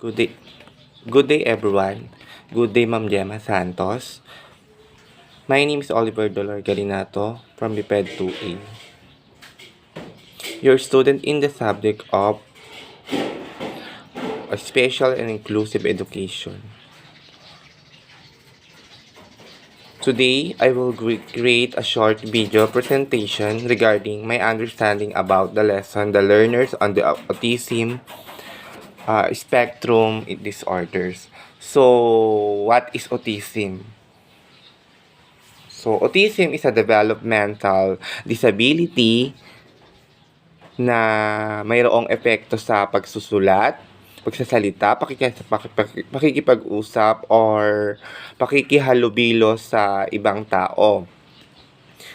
Good day, good day everyone. Good day Ma'am Gemma Santos. My name is Oliver Dolor Galinato from BPED 2A. Your student in the subject of Special and Inclusive Education. Today, I will create a short video presentation regarding my understanding about the lesson The Learners on the Autism Spectrum Disorders. So, what is autism? So, autism is a developmental disability na mayroong epekto sa pagsusulat, pagsasalita, pakikipag-usap, or pakikihalubilo sa ibang tao.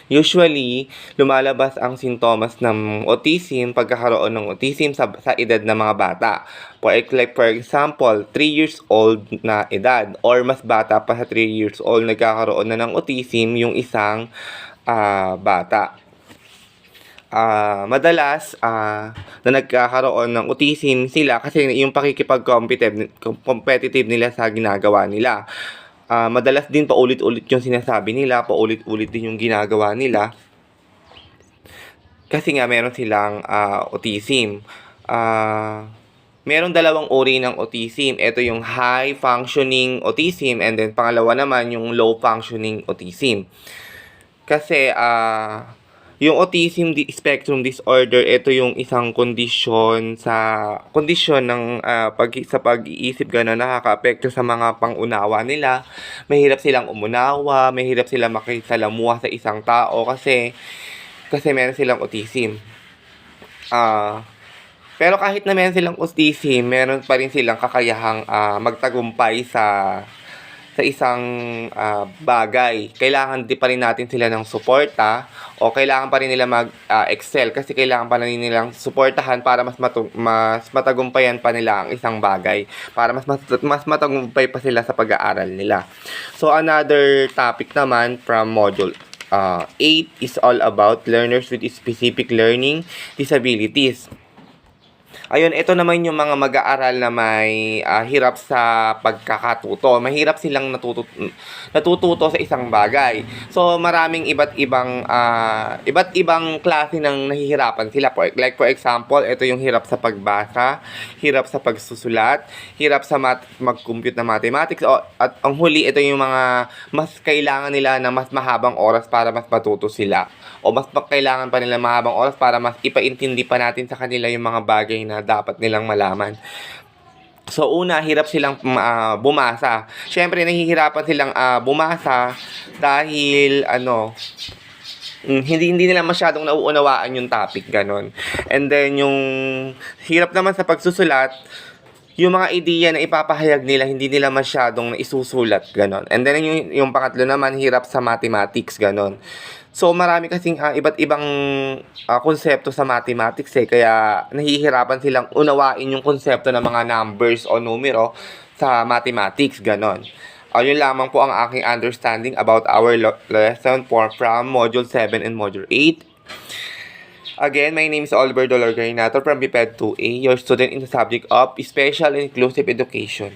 Usually, lumalabas ang sintomas ng autism, pagkakaroon ng autism sa edad ng mga bata. For example, 3 years old na edad or mas bata pa sa 3 years old nagkakaroon na ng autism yung isang bata. Madalas na nagkakaroon ng autism sila kasi yung competitive nila sa ginagawa nila. Madalas din paulit-ulit yung sinasabi nila, paulit-ulit din yung ginagawa nila. Kasi nga meron silang autism. Merong dalawang uri ng autism. Ito yung high functioning autism and then pangalawa naman yung low functioning autism. Kasi yung autism spectrum disorder, ito yung isang kondisyon ng sa pag-iisip gano'n, nakaka-apekto sa mga pangunawa nila. Mahirap silang umunawa, mahirap silang makisalamuha sa isang tao kasi meron silang autism. Pero kahit na meron silang autism, meron pa rin silang kakayahang magtagumpay sa isang bagay. Kailangan di pa rin natin sila ng suporta o kailangan pa rin nila mag-excel kasi kailangan pa rin nilang suportahan para mas matagumpayan pa nila ang isang bagay, para mas matagumpay pa sila sa pag-aaral nila. So another topic naman from module 8 is all about learners with specific learning disabilities. Ayun, ito naman yung mga mag-aaral na may hirap sa pagkakatuto. Mahirap silang natututo sa isang bagay. So, maraming iba't ibang klase ng nahihirapan sila. Like for example, ito yung hirap sa pagbasa, hirap sa pagsusulat, hirap sa mag-compute na mathematics, at ang huli, ito yung mga mas kailangan nila na mas mahabang oras para mas matuto sila. O mas kailangan pa nila mahabang oras para mas ipaintindi pa natin sa kanila yung mga bagay na dapat nilang malaman. So una, hirap silang bumasa. Syempre nahihirapan silang bumasa dahil hindi nila masyadong nauunawaan yung topic, ganon. And then yung hirap naman sa pagsusulat, yung mga ideya na ipapahayag nila, hindi nila masyadong isusulat, ganon. And then yung pangatlo naman, hirap sa mathematics, ganon. So, marami kasing iba't ibang konsepto sa mathematics kaya nahihirapan silang unawain yung konsepto ng mga numbers o numero sa mathematics, ganon. Yun lamang po ang aking understanding about our lesson from Module 7 and Module 8. Again, my name is Oliver Dolor Galinato from BPED 2A, your student in the subject of Special and Inclusive Education.